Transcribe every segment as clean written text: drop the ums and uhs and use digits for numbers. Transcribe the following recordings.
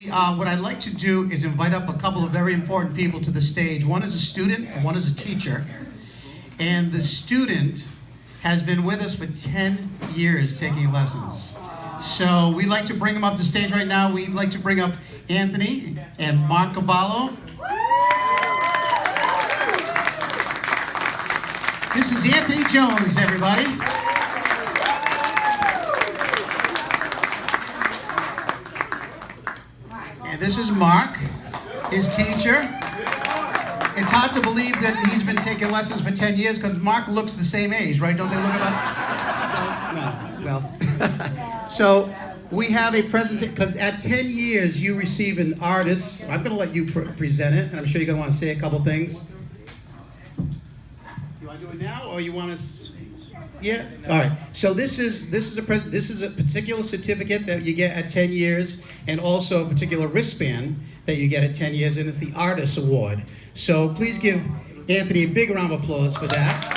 What I'd like to do is invite up a couple of very important people to the stage. One is a student and one is a teacher. And the student has been with us for 10 years taking lessons. So we'd like to bring him up to stage right now. We'd like to bring up Anthony and Mark Carvalho. This is Anthony Jones, everybody. And this is Mark, his teacher. It's hard to believe that he's been taking lessons for 10 years because Mark looks the same age, right? Don't they look about? No. Well. So we have a presentation, because at 10 years you receive an artist. I'm going to let you present it, and I'm sure you're going to want to say a couple things. You want to do it now, or you want to? Yeah. All right. So this is a particular certificate that you get at 10 years, and also a particular wristband that you get at 10 years, and it's the Artist Award. So please give Anthony a big round of applause for that.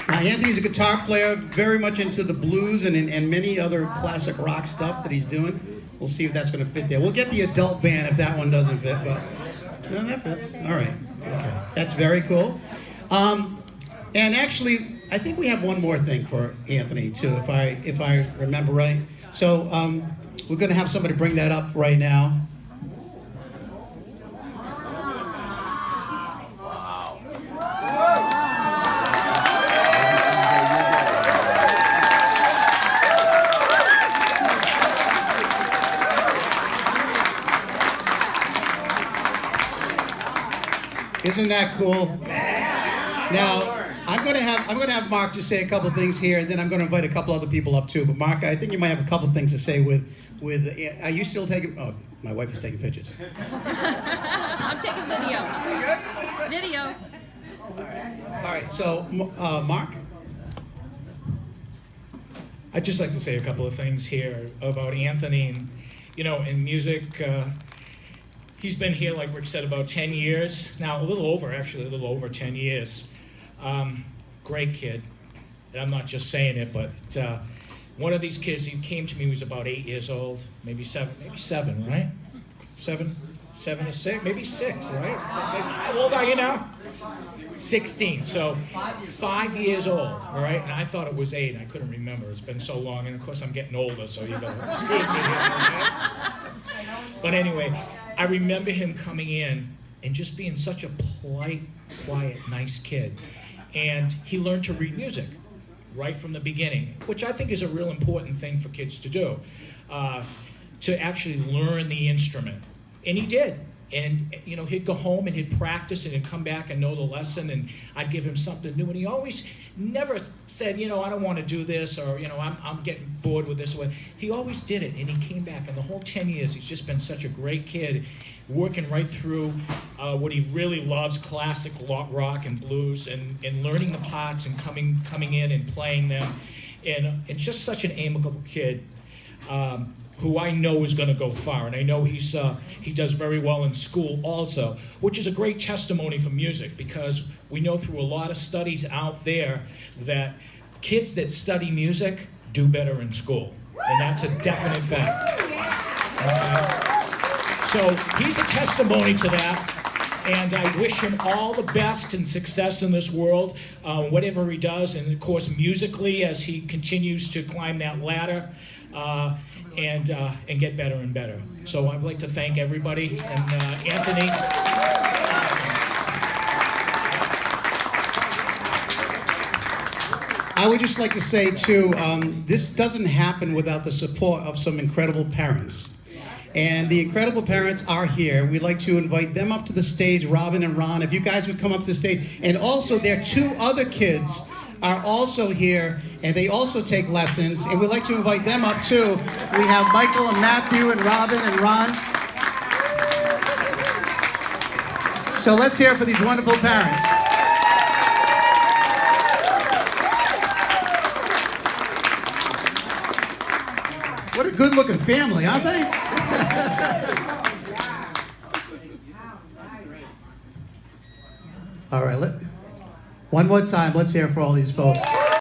Now Anthony's a guitar player, very much into the blues and many other classic rock stuff that he's doing. We'll see if that's going to fit there. We'll get the adult band if that one doesn't fit, but no, that fits. All right. Okay. That's very cool. And actually, I think we have one more thing for Anthony too, if I remember right. So we're going to have somebody bring that up right now. Isn't that cool? Now, I'm going to have Mark just say a couple things here, and then I'm going to invite a couple other people up too. But Mark, I think you might have a couple things to say with. Are you still taking? Oh, my wife is taking pictures. I'm taking video. Video. All right. So, Mark. I'd just like to say a couple of things here about Anthony. And, in music, he's been here, like Rick said, about 10 years. Now, a little over 10 years. Great kid. And I'm not just saying it, but one of these kids, he came to me, he was about 8 years old, maybe seven, right? Seven or six, maybe 6, right? How old are you now? 16, so 5 years old, all right? And I thought it was 8, I couldn't remember, it's been so long, and of course I'm getting older, so you gotta excuse me here, right? But anyway, I remember him coming in and just being such a polite, quiet, nice kid. And he learned to read music right from the beginning, which I think is a real important thing for kids to do, to actually learn the instrument. And he did. And he'd go home and he'd practice and he'd come back and know the lesson, and I'd give him something new. And he always never said, I don't want to do this, or I'm getting bored with this. He always did it, and he came back. And the whole 10 years, he's just been such a great kid, working right through what he really loves, classic rock and blues, and learning the parts and coming in and playing them. And just such an amiable kid. Who I know is going to go far, and I know he does very well in school also, which is a great testimony for music, because we know through a lot of studies out there that kids that study music do better in school, and that's a definite fact. So he's a testimony to that, and I wish him all the best and success in this world, whatever he does, and of course musically as he continues to climb that ladder. And get better and better. So I'd like to thank everybody, and Anthony. I would just like to say too, this doesn't happen without the support of some incredible parents. And the incredible parents are here. We'd like to invite them up to the stage, Robin and Ron, if you guys would come up to the stage. And also their 2 other kids are also here, and they also take lessons, and we'd like to invite them up too. We have Michael and Matthew and Robin and Ron. So let's hear it for these wonderful parents. What a good-looking family, aren't they? All right, one more time, let's hear it for all these folks.